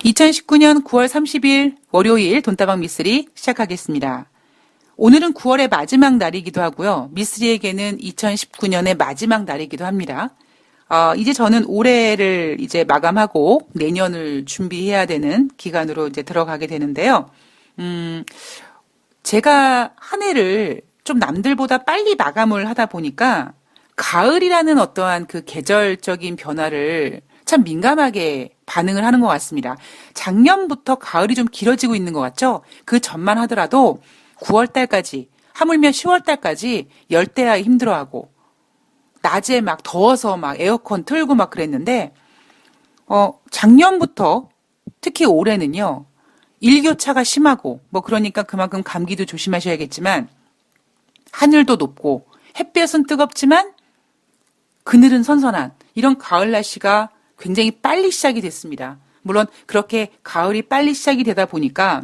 2019년 9월 30일 월요일 돈다방 미쓰리 시작하겠습니다. 오늘은 9월의 마지막 날이기도 하고요. 미쓰리에게는 2019년의 마지막 날이기도 합니다. 이제 저는 올해를 이제 마감하고 내년을 준비해야 되는 기간으로 이제 들어가게 되는데요. 제가 한 해를 좀 남들보다 빨리 마감을 하다 보니까 가을이라는 어떠한 그 계절적인 변화를 참 민감하게 반응을 하는 것 같습니다. 작년부터 가을이 좀 길어지고 있는 것 같죠? 그 전만 하더라도 9월 달까지, 하물며 10월 달까지 열대야 힘들어하고, 낮에 막 더워서 막 에어컨 틀고 막 그랬는데, 작년부터 특히 올해는요, 일교차가 심하고, 그러니까 그만큼 감기도 조심하셔야겠지만, 하늘도 높고, 햇볕은 뜨겁지만, 그늘은 선선한 이런 가을 날씨가 굉장히 빨리 시작이 됐습니다. 물론 그렇게 가을이 빨리 시작이 되다 보니까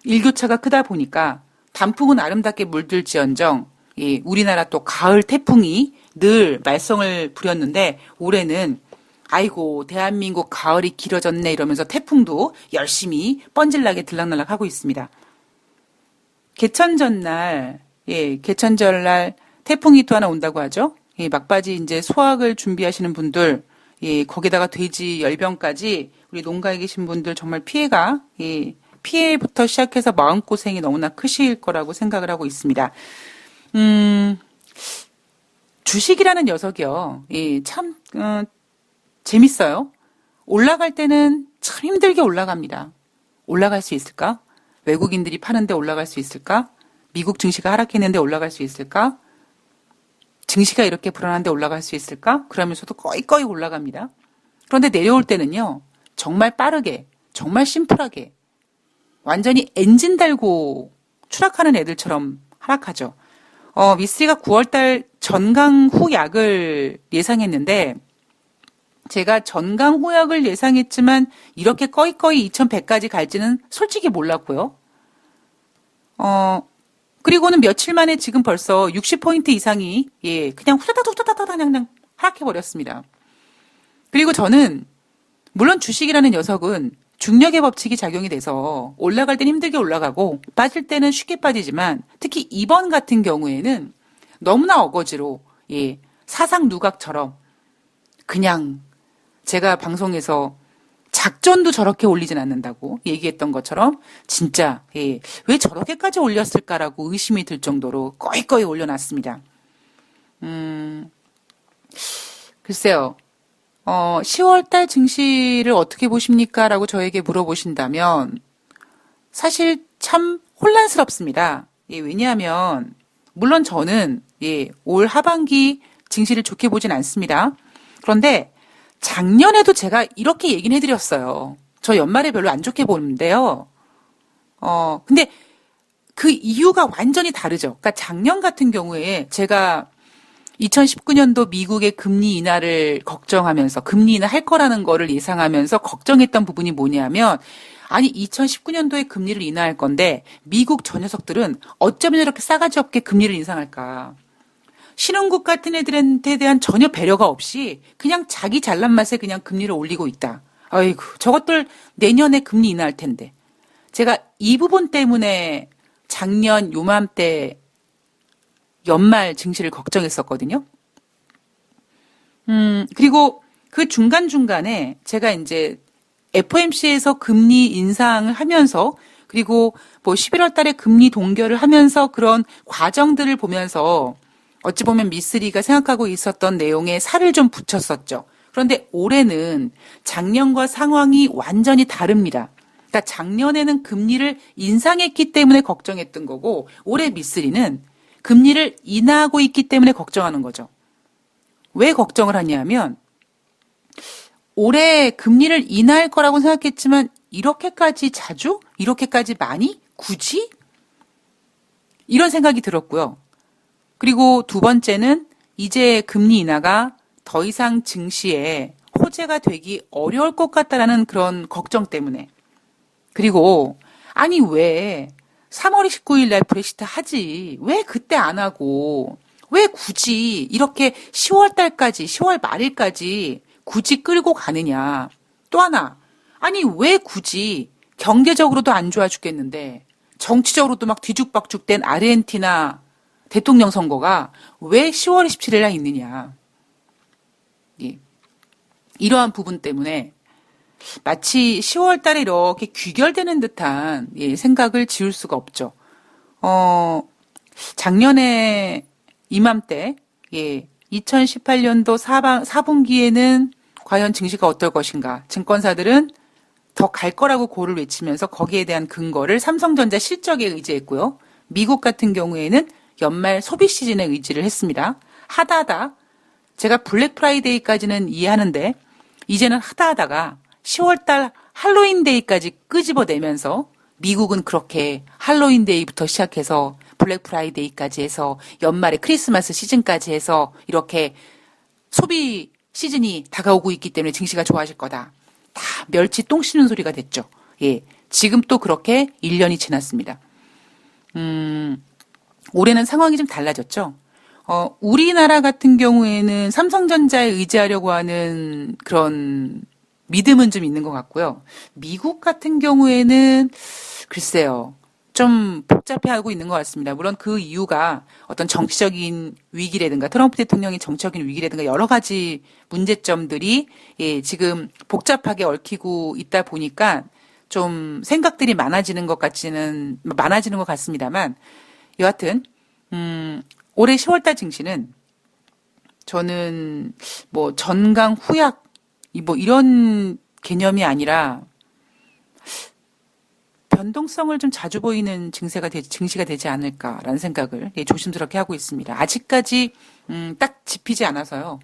일교차가 크다 보니까 단풍은 아름답게 물들지언정 우리나라 또 가을 태풍이 늘 말썽을 부렸는데 올해는 아이고 대한민국 가을이 길어졌네 이러면서 태풍도 열심히 뻔질나게 들락날락 하고 있습니다. 개천절날 태풍이 또 하나 온다고 하죠. 막바지 이제 수확을 준비하시는 분들, 거기다가 돼지 열병까지 우리 농가에 계신 분들 정말 피해부터 시작해서 마음고생이 너무나 크실 거라고 생각을 하고 있습니다. 주식이라는 녀석이요. 참, 재밌어요. 올라갈 때는 참 힘들게 올라갑니다. 올라갈 수 있을까? 외국인들이 파는데 올라갈 수 있을까? 미국 증시가 하락했는데 올라갈 수 있을까? 증시가 이렇게 불안한데 올라갈 수 있을까? 그러면서도 꺼이꺼이 올라갑니다. 그런데 내려올 때는요, 정말 빠르게, 정말 심플하게, 완전히 엔진 달고 추락하는 애들처럼 하락하죠. 미쓰리가 9월달 전강 후약을 예상했는데, 제가 전강 후약을 예상했지만, 이렇게 꺼이꺼이 2100까지 갈지는 솔직히 몰랐고요. 그리고는 며칠 만에 지금 벌써 60포인트 이상이, 그냥 후다닥 그냥 하락해버렸습니다. 그리고 저는, 물론 주식이라는 녀석은 중력의 법칙이 작용이 돼서 올라갈 땐 힘들게 올라가고 빠질 때는 쉽게 빠지지만 특히 이번 같은 경우에는 너무나 어거지로, 사상 누각처럼 그냥 제가 방송에서 작전도 저렇게 올리진 않는다고 얘기했던 것처럼 진짜 왜 저렇게까지 올렸을까라고 의심이 들 정도로 꺼이꺼이 올려놨습니다. 글쎄요. 10월달 증시를 어떻게 보십니까? 라고 저에게 물어보신다면 사실 참 혼란스럽습니다. 왜냐하면 물론 저는 올 하반기 증시를 좋게 보진 않습니다. 그런데 작년에도 제가 이렇게 얘기는 해드렸어요. 저 연말에 별로 안 좋게 보는데요. 근데 그 이유가 완전히 다르죠. 그러니까 작년 같은 경우에 제가 2019년도 미국의 금리 인하를 걱정하면서 금리 인하 할 거라는 거를 예상하면서 걱정했던 부분이 뭐냐면 아니 2019년도에 금리를 인하할 건데 미국 저 녀석들은 어쩌면 이렇게 싸가지 없게 금리를 인상할까. 신흥국 같은 애들한테 대한 전혀 배려가 없이 그냥 자기 잘난 맛에 그냥 금리를 올리고 있다. 아이고, 저것들 내년에 금리 인하할 텐데. 제가 이 부분 때문에 작년 요맘때 연말 증시를 걱정했었거든요. 그리고 그 중간중간에 제가 이제 FOMC에서 금리 인상을 하면서 그리고 11월 달에 금리 동결을 하면서 그런 과정들을 보면서 어찌 보면 미쓰리가 생각하고 있었던 내용에 살을 좀 붙였었죠. 그런데 올해는 작년과 상황이 완전히 다릅니다. 그러니까 작년에는 금리를 인상했기 때문에 걱정했던 거고 올해 미쓰리는 금리를 인하하고 있기 때문에 걱정하는 거죠. 왜 걱정을 하냐면 올해 금리를 인하할 거라고 생각했지만 이렇게까지 자주? 이렇게까지 많이? 굳이? 이런 생각이 들었고요. 그리고 두 번째는 이제 금리 인하가 더 이상 증시에 호재가 되기 어려울 것 같다라는 그런 걱정 때문에. 그리고 아니 왜 3월 29일 날 브렉시트 하지. 왜 그때 안 하고 왜 굳이 이렇게 10월 달까지 10월 말일까지 굳이 끌고 가느냐. 또 하나 아니, 왜 굳이 경제적으로도 안 좋아 죽겠는데 정치적으로도 막 뒤죽박죽된 아르헨티나 대통령 선거가 왜 10월 27일 날 있느냐. 예. 이러한 부분 때문에 마치 10월 달에 이렇게 귀결되는 듯한 생각을 지울 수가 없죠. 작년에 이맘때 2018년도 4분기에는 과연 증시가 어떨 것인가. 증권사들은 더 갈 거라고 고를 외치면서 거기에 대한 근거를 삼성전자 실적에 의지했고요. 미국 같은 경우에는 연말 소비 시즌에 의지를 했습니다. 하다하다 제가 블랙 프라이데이까지는 이해하는데 이제는 하다하다가 10월달 할로윈데이까지 끄집어내면서 미국은 그렇게 할로윈데이부터 시작해서 블랙 프라이데이까지 해서 연말에 크리스마스 시즌까지 해서 이렇게 소비 시즌이 다가오고 있기 때문에 증시가 좋아질 거다. 다 멸치 똥 씹는 소리가 됐죠. 예. 지금 또 그렇게 1년이 지났습니다. 올해는 상황이 좀 달라졌죠. 우리나라 같은 경우에는 삼성전자에 의지하려고 하는 그런 믿음은 좀 있는 것 같고요. 미국 같은 경우에는 글쎄요. 좀 복잡해하고 있는 것 같습니다. 물론 그 이유가 어떤 정치적인 위기라든가 트럼프 대통령의 정치적인 위기라든가 여러 가지 문제점들이 지금 복잡하게 얽히고 있다 보니까 좀 생각들이 많아지는 것 같습니다만 여하튼 올해 10월달 증시는 저는 뭐 전강 후약 뭐 이런 개념이 아니라 변동성을 좀 자주 보이는 증시가 되지 않을까라는 생각을 조심스럽게 하고 있습니다. 아직까지 딱 짚히지 않아서요.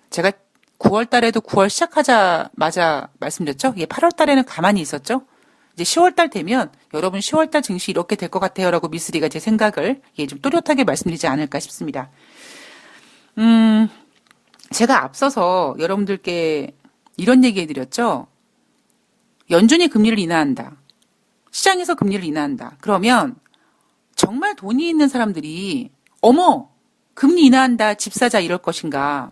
제가 9월 달에도 9월 시작하자마자 말씀드렸죠. 8월 달에는 가만히 있었죠. 이제 10월 달 되면 여러분 10월 달 증시 이렇게 될 것 같아요라고 미쓰리가 제 생각을 좀 또렷하게 말씀드리지 않을까 싶습니다. 제가 앞서서 여러분들께 이런 얘기 해드렸죠. 연준이 금리를 인하한다. 시장에서 금리를 인하한다. 그러면 정말 돈이 있는 사람들이 어머 금리 인하한다 집 사자 이럴 것인가.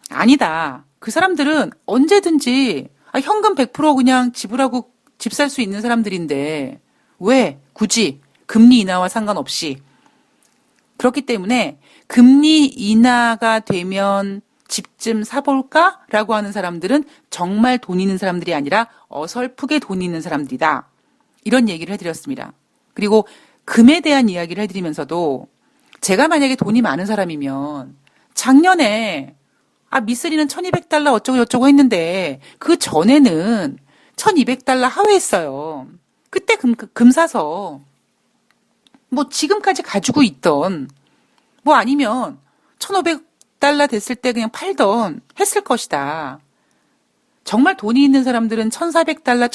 아니다. 그 사람들은 언제든지 현금 100% 그냥 지불하고 집 살 수 있는 사람들인데 왜 굳이 금리 인하와 상관없이 그렇기 때문에 금리 인하가 되면 집 좀 사볼까? 라고 하는 사람들은 정말 돈 있는 사람들이 아니라 어설프게 돈 있는 사람들이다. 이런 얘기를 해드렸습니다. 그리고 금에 대한 이야기를 해드리면서도 제가 만약에 돈이 많은 사람이면 작년에 미쓰리는 1200달러 어쩌고 저쩌고 했는데 그 전에는 1200달러 하회했어요. 그때 금 사서 뭐 지금까지 가지고 있던 뭐 아니면 1500달러 됐을 때 그냥 팔던 했을 것이다. 정말 돈이 있는 사람들은 1400달러,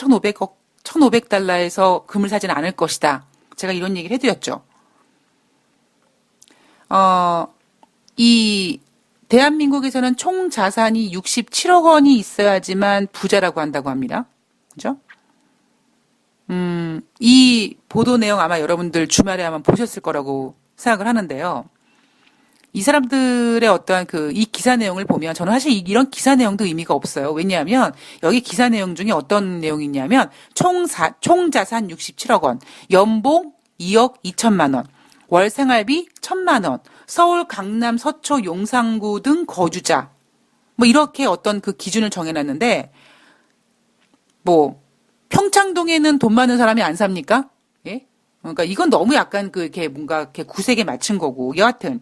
1500달러에서 금을 사지는 않을 것이다. 제가 이런 얘기를 해드렸죠. 이 대한민국에서는 총 자산이 67억 원이 있어야지만 부자라고 한다고 합니다. 그죠? 이 보도 내용 아마 여러분들 주말에 아마 보셨을 거라고 생각을 하는데요. 이 사람들의 어떠한 이 기사 내용을 보면 저는 사실 이런 기사 내용도 의미가 없어요. 왜냐하면 여기 기사 내용 중에 어떤 내용이 있냐면 총 자산 67억 원, 연봉 2억 2천만 원, 월 생활비 1,000만 원, 서울, 강남, 서초, 용산구 등 거주자. 뭐 이렇게 어떤 그 기준을 정해놨는데 뭐 평창동에는 돈 많은 사람이 안 삽니까? 예? 그러니까 이건 너무 약간 이렇게 뭔가 이렇게 구색에 맞춘 거고 여하튼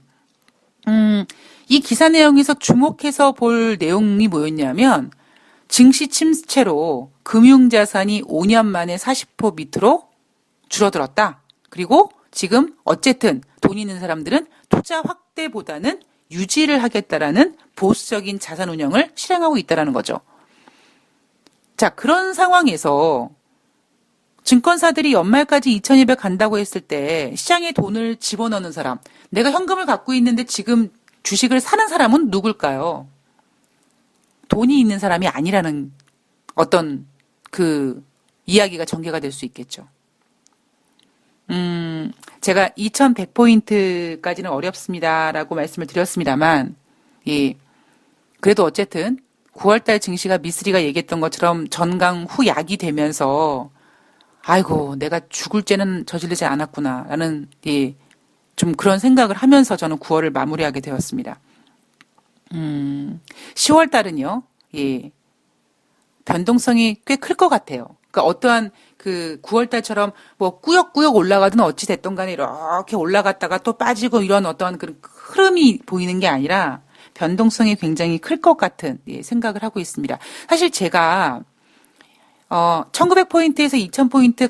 이 기사 내용에서 주목해서 볼 내용이 뭐였냐면 증시 침체로 금융자산이 5년 만에 40% 밑으로 줄어들었다. 그리고 지금 어쨌든 돈 있는 사람들은 투자 확대보다는 유지를 하겠다라는 보수적인 자산 운영을 실행하고 있다는 거죠. 자, 그런 상황에서 증권사들이 연말까지 2200 간다고 했을 때 시장에 돈을 집어넣는 사람, 내가 현금을 갖고 있는데 지금 주식을 사는 사람은 누굴까요? 돈이 있는 사람이 아니라는 어떤 이야기가 전개가 될 수 있겠죠. 제가 2100포인트까지는 어렵습니다라고 말씀을 드렸습니다만, 그래도 어쨌든 9월달 증시가 미쓰리가 얘기했던 것처럼 전강 후 약이 되면서 아이고 내가 죽을 죄는 저지르지 않았구나라는 예, 좀 그런 생각을 하면서 저는 9월을 마무리하게 되었습니다. 10월 달은요, 예, 변동성이 꽤 클 것 같아요. 그러니까 어떠한 그 9월 달처럼 뭐 꾸역꾸역 올라가든 어찌 됐든 간에 이렇게 올라갔다가 또 빠지고 이런 어떤 그런 흐름이 보이는 게 아니라 변동성이 굉장히 클 것 같은 예, 생각을 하고 있습니다. 사실 제가 1900포인트에서 2000포인트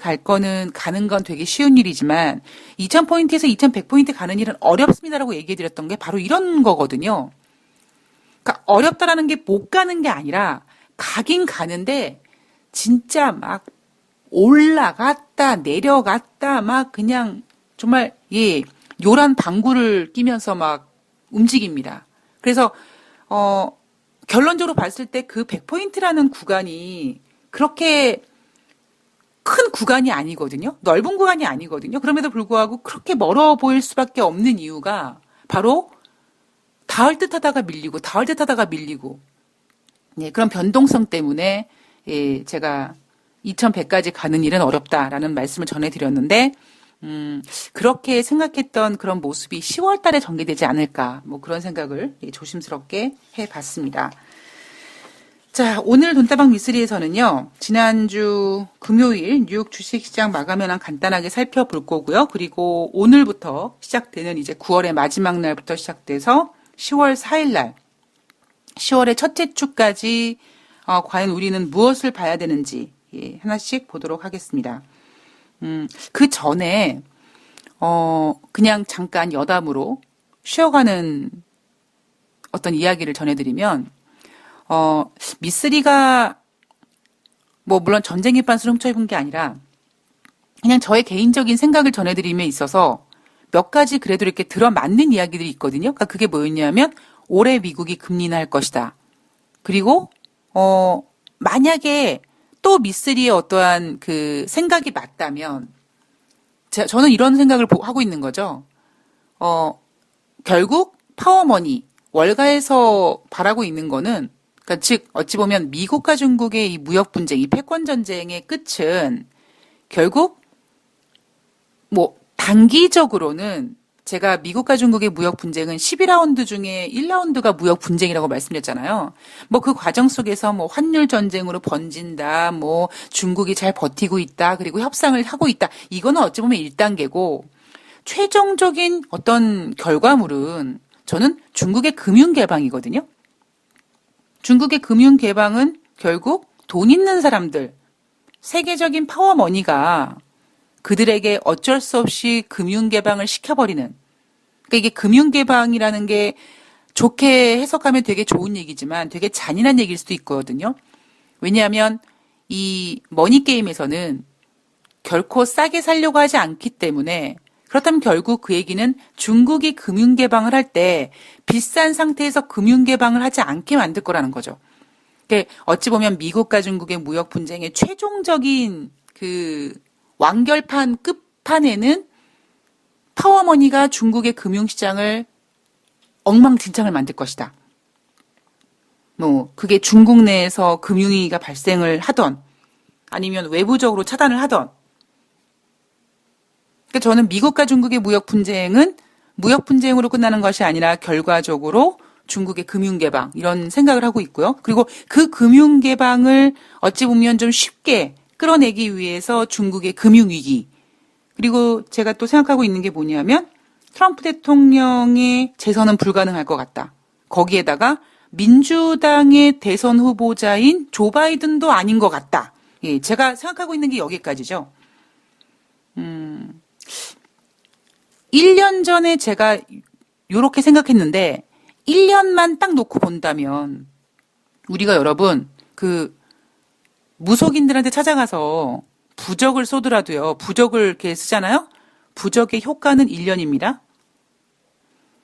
가는 건 되게 쉬운 일이지만 2000포인트에서 2100포인트 가는 일은 어렵습니다라고 얘기해 드렸던 게 바로 이런 거거든요. 그러니까 어렵다라는 게 못 가는 게 아니라 가긴 가는데 진짜 막 올라갔다 내려갔다 막 그냥 정말 예, 요란 방구를 끼면서 막 움직입니다. 그래서 결론적으로 봤을 때 그 100포인트라는 구간이 그렇게 큰 구간이 아니거든요. 넓은 구간이 아니거든요. 그럼에도 불구하고 그렇게 멀어 보일 수밖에 없는 이유가 바로 닿을 듯 하다가 밀리고 닿을 듯 하다가 밀리고 예, 그런 변동성 때문에 예, 제가 2100까지 가는 일은 어렵다라는 말씀을 전해드렸는데 그렇게 생각했던 그런 모습이 10월 달에 전개되지 않을까 뭐 그런 생각을 예, 조심스럽게 해봤습니다. 자, 오늘 돈다방 미쓰리에서는요, 지난주 금요일 뉴욕 주식시장 마감 현황 간단하게 살펴볼 거고요. 그리고 오늘부터 시작되는 이제 9월의 마지막 날부터 시작돼서 10월 4일 날, 10월의 첫째 주까지 과연 우리는 무엇을 봐야 되는지 예, 하나씩 보도록 하겠습니다. 그 전에 그냥 잠깐 여담으로 쉬어가는 어떤 이야기를 전해드리면 미쓰리가 뭐 물론 전쟁의 빤스를 훔쳐입은 게 아니라 그냥 저의 개인적인 생각을 전해드림에 있어서 몇 가지 그래도 이렇게 들어맞는 이야기들이 있거든요. 그러니까 그게 뭐였냐면 올해 미국이 금리 인하할 것이다. 그리고 만약에 또 미쓰리의 어떠한 그 생각이 맞다면 저는 이런 생각을 하고 있는 거죠. 결국 파워머니 월가에서 바라고 있는 거는 그러니까 즉 어찌 보면 미국과 중국의 이 무역 분쟁, 이 패권 전쟁의 끝은 결국 뭐 단기적으로는 제가 미국과 중국의 무역 분쟁은 12라운드 중에 1라운드가 무역 분쟁이라고 말씀드렸잖아요. 뭐 그 과정 속에서 뭐 환율 전쟁으로 번진다, 뭐 중국이 잘 버티고 있다, 그리고 협상을 하고 있다. 이거는 어찌 보면 1단계고 최종적인 어떤 결과물은 저는 중국의 금융 개방이거든요. 중국의 금융 개방은 결국 돈 있는 사람들, 세계적인 파워머니가 그들에게 어쩔 수 없이 금융 개방을 시켜버리는. 그러니까 이게 금융 개방이라는 게 좋게 해석하면 되게 좋은 얘기지만 되게 잔인한 얘기일 수도 있거든요. 왜냐하면 이 머니 게임에서는 결코 싸게 살려고 하지 않기 때문에 그렇다면 결국 그 얘기는 중국이 금융 개방을 할 때 비싼 상태에서 금융 개방을 하지 않게 만들 거라는 거죠. 그러니까 어찌 보면 미국과 중국의 무역 분쟁의 최종적인 그 완결판 끝판에는 파워머니가 중국의 금융시장을 엉망진창을 만들 것이다. 뭐 그게 중국 내에서 금융위기가 발생을 하던 아니면 외부적으로 차단을 하던 그러니까 저는 미국과 중국의 무역 분쟁은 무역 분쟁으로 끝나는 것이 아니라 결과적으로 중국의 금융 개방 이런 생각을 하고 있고요. 그리고 그 금융 개방을 어찌 보면 좀 쉽게 끌어내기 위해서 중국의 금융 위기 그리고 제가 또 생각하고 있는 게 뭐냐면 트럼프 대통령의 재선은 불가능할 것 같다. 거기에다가 민주당의 대선 후보자인 조 바이든도 아닌 것 같다. 예, 제가 생각하고 있는 게 여기까지죠. 1년 전에 제가 이렇게 생각했는데 1년만 딱 놓고 본다면 우리가 여러분 그 무속인들한테 찾아가서 부적을 쏘더라도요. 부적을 이렇게 쓰잖아요. 부적의 효과는 1년입니다.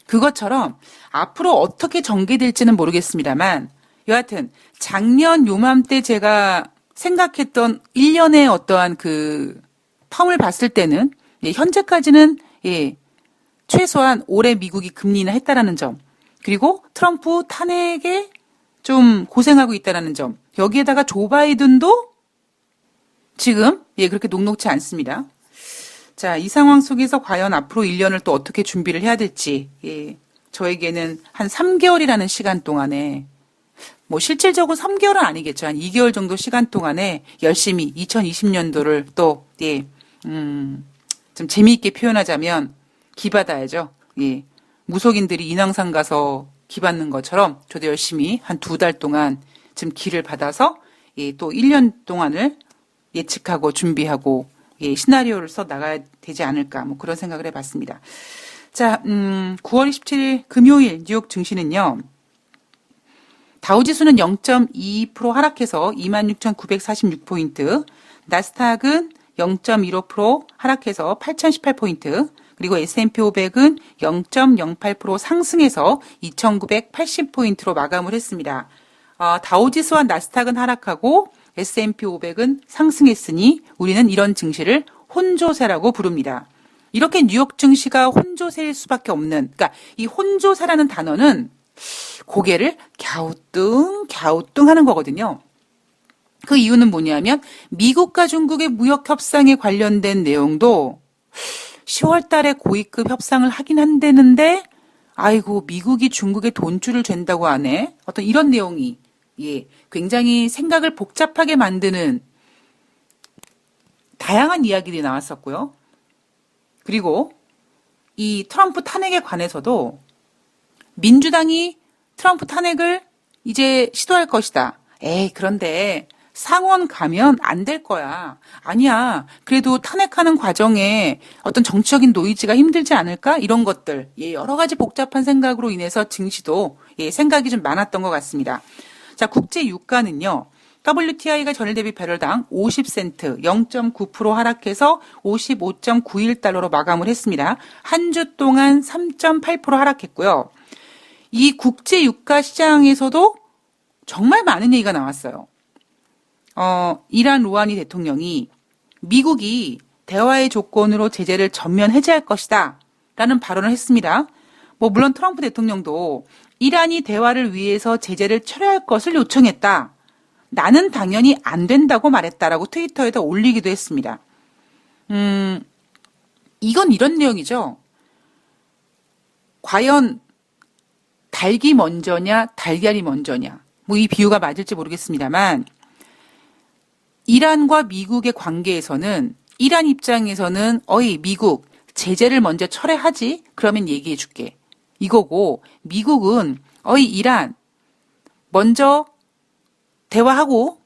그것처럼 앞으로 어떻게 전개될지는 모르겠습니다만 여하튼 작년 요맘때 제가 생각했던 1년의 어떠한 그 텀을 봤을 때는 예, 현재까지는 예, 최소한 올해 미국이 금리 인하 했다라는 점 그리고 트럼프 탄핵에 좀 고생하고 있다는 점. 여기에다가 조 바이든도 지금 그렇게 녹록지 않습니다. 자, 이 상황 속에서 과연 앞으로 1년을 또 어떻게 준비를 해야 될지, 저에게는 한 3개월이라는 시간 동안에, 뭐 실질적으로 3개월은 아니겠죠. 한 2개월 정도 시간 동안에 열심히 2020년도를 또, 좀 재미있게 표현하자면 기받아야죠. 무속인들이 인왕산 가서 기받는 것처럼 저도 열심히 한 2달 동안 좀 기를 받아서 또 1년 동안을 예측하고 준비하고 시나리오를 써 나가야 되지 않을까 뭐 그런 생각을 해봤습니다. 자, 9월 27일 금요일 뉴욕 증시는요. 다우지수는 0.2% 하락해서 26,946포인트, 나스닥은 0.15% 하락해서 8,018포인트, 그리고 S&P 500은 0.08% 상승해서 2,980포인트로 마감을 했습니다. 다우지수와 나스닥은 하락하고 S&P 500은 상승했으니 우리는 이런 증시를 혼조세라고 부릅니다. 이렇게 뉴욕 증시가 혼조세일 수밖에 없는, 그러니까 이 혼조세라는 단어는 고개를 갸우뚱 하는 거거든요. 그 이유는 뭐냐면 미국과 중국의 무역 협상에 관련된 내용도 10월 달에 고위급 협상을 하긴 한다는데 아이고 미국이 중국에 돈줄을 댄다고 하네. 어떤 이런 내용이 굉장히 생각을 복잡하게 만드는 다양한 이야기들이 나왔었고요. 그리고 이 트럼프 탄핵에 관해서도 민주당이 트럼프 탄핵을 이제 시도할 것이다. 그런데 상원 가면 안 될 거야. 아니야. 그래도 탄핵하는 과정에 어떤 정치적인 노이즈가 힘들지 않을까? 이런 것들. 여러 가지 복잡한 생각으로 인해서 증시도 생각이 좀 많았던 것 같습니다. 자, 국제 유가는요. WTI가 전일 대비 배럴당 50센트 0.9% 하락해서 55.91달러로 마감을 했습니다. 한 주 동안 3.8% 하락했고요. 이 국제 유가 시장에서도 정말 많은 얘기가 나왔어요. 이란 루하니 대통령이 미국이 대화의 조건으로 제재를 전면 해제할 것이다 라는 발언을 했습니다. 물론 트럼프 대통령도 이란이 대화를 위해서 제재를 철회할 것을 요청했다. 나는 당연히 안 된다고 말했다라고 트위터에다 올리기도 했습니다. 이건 이런 내용이죠. 과연 닭이 먼저냐, 달걀이 먼저냐. 이 비유가 맞을지 모르겠습니다만, 이란과 미국의 관계에서는, 이란 입장에서는, 미국, 제재를 먼저 철회하지? 그러면 얘기해 줄게. 이거고, 미국은, 이란, 먼저 대화하고,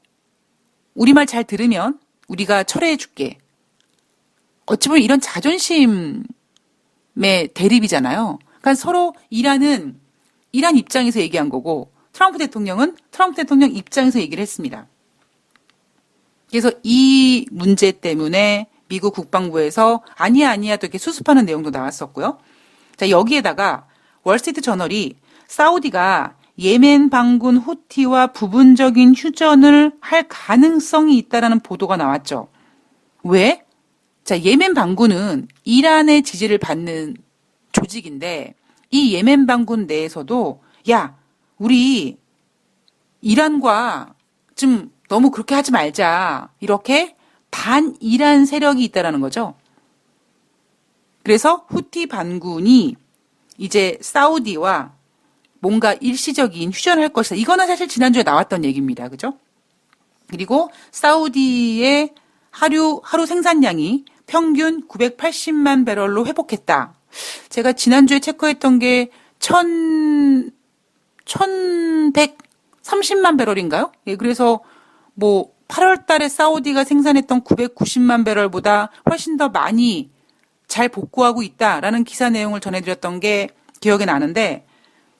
우리 말 잘 들으면 우리가 철회해 줄게. 어찌 보면 이런 자존심의 대립이잖아요. 그러니까 서로 이란은 이란 입장에서 얘기한 거고 트럼프 대통령은 트럼프 대통령 입장에서 얘기를 했습니다. 그래서 이 문제 때문에 미국 국방부에서 아니야 또 이렇게 수습하는 내용도 나왔었고요. 자, 여기에다가 월스트리트 저널이 사우디가 예멘 반군 후티와 부분적인 휴전을 할 가능성이 있다라는 보도가 나왔죠. 왜? 자, 예멘 반군은 이란의 지지를 받는 조직인데 이 예멘 반군 내에서도 우리 이란과 좀 너무 그렇게 하지 말자. 이렇게 반이란 세력이 있다라는 거죠. 그래서 후티 반군이 이제 사우디와 뭔가 일시적인 휴전을 할 것이다. 이거는 사실 지난주에 나왔던 얘기입니다. 그죠? 그리고 사우디의 하루 생산량이 평균 980만 배럴로 회복했다. 제가 지난주에 체크했던 게 1130만 배럴인가요? 그래서 8월 달에 사우디가 생산했던 990만 배럴보다 훨씬 더 많이 잘 복구하고 있다라는 기사 내용을 전해드렸던 게 기억에 나는데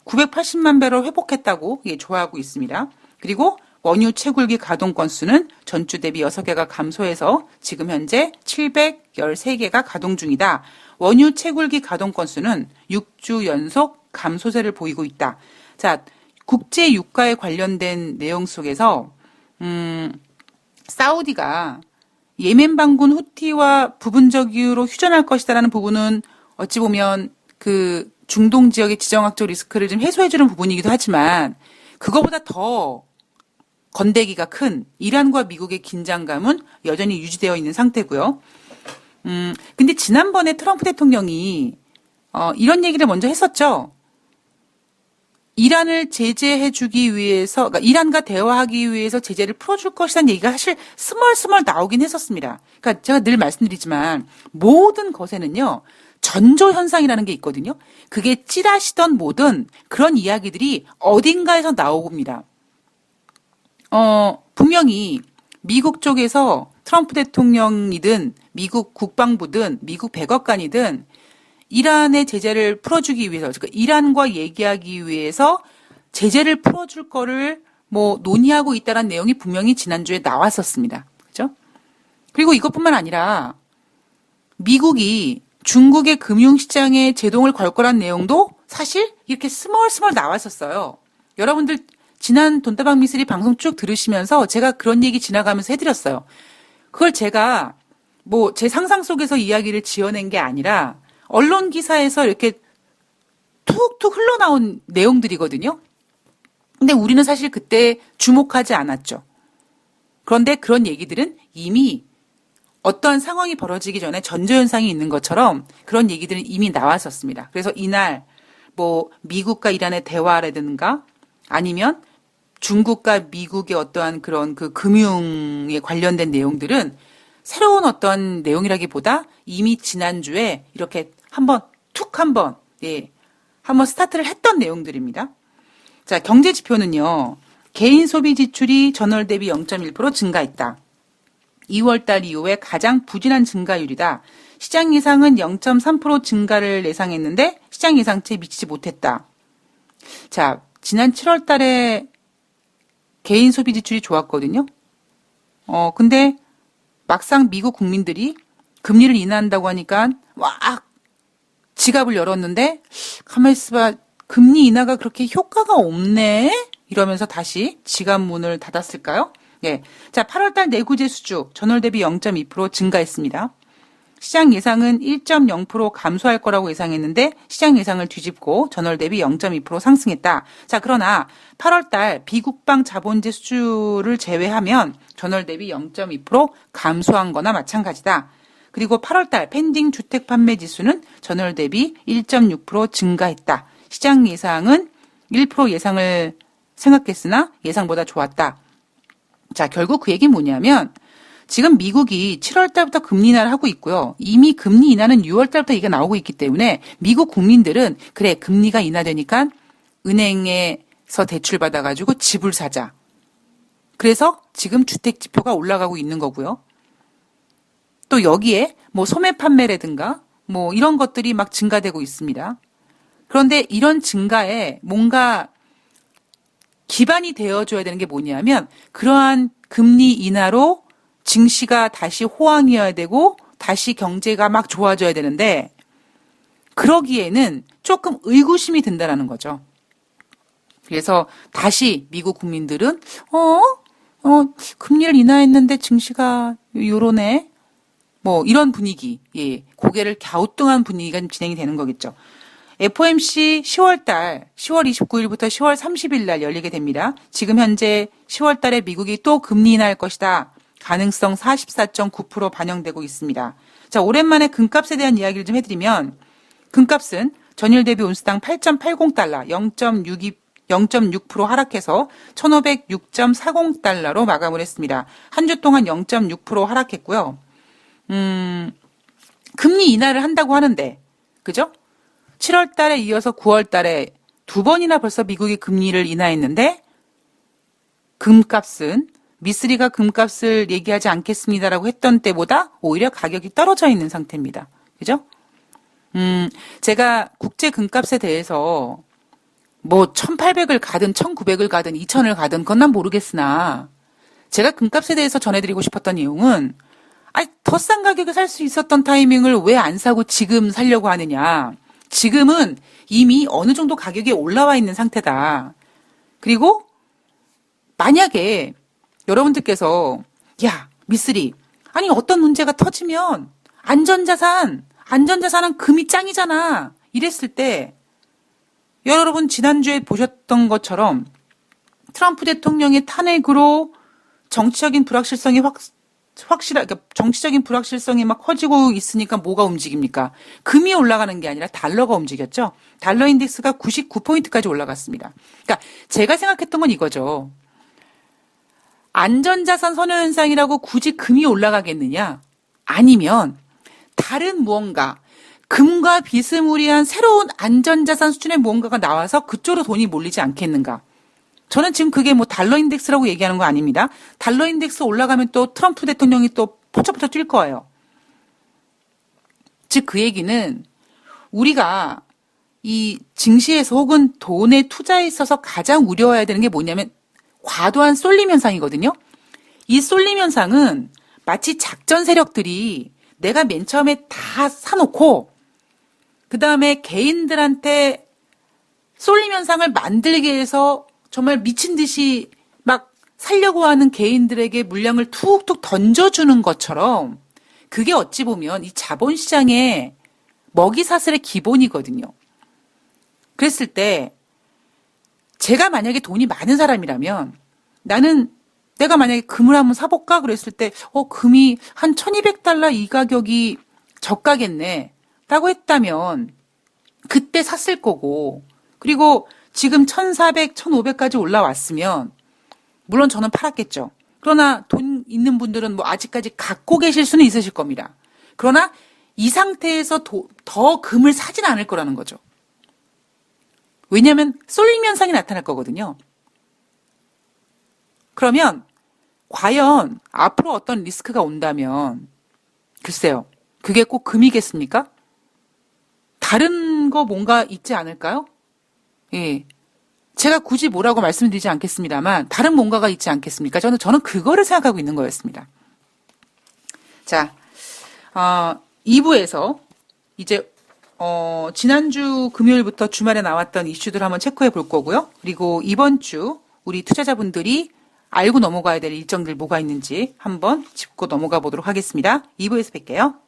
980만 배럴 회복했다고 좋아하고 있습니다. 그리고 원유 채굴기 가동 건수는 전주 대비 6개가 감소해서 지금 현재 713개가 가동 중이다. 원유 채굴기 가동 건수는 6주 연속 감소세를 보이고 있다. 자, 국제 유가에 관련된 내용 속에서 사우디가 예멘 반군 후티와 부분적 이유로 휴전할 것이다라는 부분은 어찌 보면 그 중동 지역의 지정학적 리스크를 좀 해소해주는 부분이기도 하지만 그거보다 더 건대기가 큰 이란과 미국의 긴장감은 여전히 유지되어 있는 상태고요. 근데 지난번에 트럼프 대통령이 이런 얘기를 먼저 했었죠. 이란을 제재해주기 위해서, 그러니까 이란과 대화하기 위해서 제재를 풀어줄 것이라는 얘기가 사실 스멀스멀 나오긴 했었습니다. 그러니까 제가 늘 말씀드리지만 모든 것에는요, 전조현상이라는 게 있거든요. 그게 찌라시던 뭐든 그런 이야기들이 어딘가에서 나옵니다. 분명히 미국 쪽에서 트럼프 대통령이든 미국 국방부든 미국 백악관이든 이란의 제재를 풀어주기 위해서, 그러니까 이란과 얘기하기 위해서 제재를 풀어줄 거를 뭐 논의하고 있다는 내용이 분명히 지난주에 나왔었습니다. 그죠? 그리고 이것뿐만 아니라 미국이 중국의 금융시장에 제동을 걸 거란 내용도 사실 이렇게 스멀스멀 나왔었어요. 여러분들 지난 돈다방 미스리 방송 쭉 들으시면서 제가 그런 얘기 지나가면서 해드렸어요. 그걸 제가 뭐 제 상상 속에서 이야기를 지어낸 게 아니라 언론 기사에서 이렇게 툭툭 흘러나온 내용들이거든요. 근데 우리는 사실 그때 주목하지 않았죠. 그런데 그런 얘기들은 이미 어떠한 상황이 벌어지기 전에 전조현상이 있는 것처럼 그런 얘기들은 이미 나왔었습니다. 그래서 이날 뭐 미국과 이란의 대화라든가 아니면 중국과 미국의 어떠한 그런 그 금융에 관련된 내용들은 새로운 어떤 내용이라기보다 이미 지난주에 이렇게 한번 스타트를 했던 내용들입니다. 자, 경제 지표는요. 개인 소비 지출이 전월 대비 0.1% 증가했다. 2월 달 이후에 가장 부진한 증가율이다. 시장 예상은 0.3% 증가를 예상했는데 시장 예상치에 미치지 못했다. 자, 지난 7월 달에 개인 소비 지출이 좋았거든요. 근데 막상 미국 국민들이 금리를 인하한다고 하니까 막 지갑을 열었는데 가만히 있어봐. 금리 인하가 그렇게 효과가 없네? 이러면서 다시 지갑 문을 닫았을까요? 예. 자, 8월달 내구재 수주 전월 대비 0.2% 증가했습니다. 시장 예상은 1.0% 감소할 거라고 예상했는데 시장 예상을 뒤집고 전월 대비 0.2% 상승했다. 자, 그러나 8월달 비국방 자본재 수주를 제외하면 전월 대비 0.2% 감소한 거나 마찬가지다. 그리고 8월달 펜딩 주택 판매 지수는 전월 대비 1.6% 증가했다. 시장 예상은 1% 예상을 생각했으나 예상보다 좋았다. 자, 결국 그 얘기는 뭐냐면 지금 미국이 7월 달부터 금리 인하를 하고 있고요. 이미 금리 인하는 6월 달부터 이게 나오고 있기 때문에 미국 국민들은 그래, 금리가 인하되니까 은행에서 대출 받아가지고 집을 사자. 그래서 지금 주택 지표가 올라가고 있는 거고요. 또 여기에 뭐 소매 판매라든가 뭐 이런 것들이 막 증가되고 있습니다. 그런데 이런 증가에 뭔가 기반이 되어줘야 되는 게 뭐냐면 그러한 금리 인하로 증시가 다시 호황이어야 되고 다시 경제가 막 좋아져야 되는데 그러기에는 조금 의구심이 든다라는 거죠. 그래서 다시 미국 국민들은 금리를 인하했는데 증시가 요러네. 뭐 이런 분위기, 예, 고개를 갸우뚱한 분위기가 진행이 되는 거겠죠. FOMC 10월 29일부터 10월 30일 날 열리게 됩니다. 지금 현재 10월 달에 미국이 또 금리 인하할 것이다. 가능성 44.9% 반영되고 있습니다. 자, 오랜만에 금값에 대한 이야기를 좀 해드리면 금값은 전일 대비 온스당 8.80달러, 0.6% 하락해서 1,506.40달러로 마감을 했습니다. 한 주 동안 0.6% 하락했고요. 금리 인하를 한다고 하는데, 그죠? 7월 달에 이어서 9월 달에 두 번이나 벌써 미국이 금리를 인하했는데, 금값은 미쓰리가 금값을 얘기하지 않겠습니다라고 했던 때보다 오히려 가격이 떨어져 있는 상태입니다. 그죠? 제가 국제 금값에 대해서 뭐 1,800을 가든 1,900을 가든 2,000을 가든 그건 난 모르겠으나 제가 금값에 대해서 전해드리고 싶었던 내용은 더 싼 가격에 살 수 있었던 타이밍을 왜 안 사고 지금 살려고 하느냐. 지금은 이미 어느 정도 가격이 올라와 있는 상태다. 그리고 만약에 여러분들께서 야, 미쓰리, 아니 어떤 문제가 터지면 안전자산은 금이 짱이잖아. 이랬을 때 여러분 지난주에 보셨던 것처럼 트럼프 대통령의 탄핵으로 정치적인 불확실성이 그러니까 정치적인 불확실성이 막 커지고 있으니까 뭐가 움직입니까? 금이 올라가는 게 아니라 달러가 움직였죠. 달러 인덱스가 99포인트까지 올라갔습니다. 그러니까 제가 생각했던 건 이거죠. 안전자산 선호 현상이라고 굳이 금이 올라가겠느냐? 아니면 다른 무언가, 금과 비스무리한 새로운 안전자산 수준의 무언가가 나와서 그쪽으로 돈이 몰리지 않겠는가? 저는 지금 그게 뭐 달러 인덱스라고 얘기하는 거 아닙니다. 달러 인덱스 올라가면 또 트럼프 대통령이 또 포쩍포쩍 뛸 거예요. 즉 그 얘기는 우리가 이 증시에서 혹은 돈의 투자에 있어서 가장 우려해야 되는 게 뭐냐면 과도한 쏠림 현상이거든요. 이 쏠림 현상은 마치 작전 세력들이 내가 맨 처음에 다 사놓고 그 다음에 개인들한테 쏠림 현상을 만들게 해서 정말 미친 듯이 막 살려고 하는 개인들에게 물량을 툭툭 던져주는 것처럼 그게 어찌 보면 이 자본시장의 먹이사슬의 기본이거든요. 그랬을 때 제가 만약에 돈이 많은 사람이라면 내가 만약에 금을 한번 사볼까? 그랬을 때 금이 한 1200달러 이 가격이 저가겠네 라고 했다면 그때 샀을 거고 그리고 지금 1400, 1500까지 올라왔으면 물론 저는 팔았겠죠. 그러나 돈 있는 분들은 뭐 아직까지 갖고 계실 수는 있으실 겁니다. 그러나 이 상태에서 더 금을 사진 않을 거라는 거죠. 왜냐하면 쏠림 현상이 나타날 거거든요. 그러면 과연 앞으로 어떤 리스크가 온다면 글쎄요. 그게 꼭 금이겠습니까? 다른 거 뭔가 있지 않을까요? 예. 제가 굳이 뭐라고 말씀드리지 않겠습니다만 다른 뭔가가 있지 않겠습니까? 저는 그거를 생각하고 있는 거였습니다. 자, 2부에서 이제 지난주 금요일부터 주말에 나왔던 이슈들 한번 체크해 볼 거고요. 그리고 이번 주 우리 투자자분들이 알고 넘어가야 될 일정들 뭐가 있는지 한번 짚고 넘어가 보도록 하겠습니다. 2부에서 뵐게요.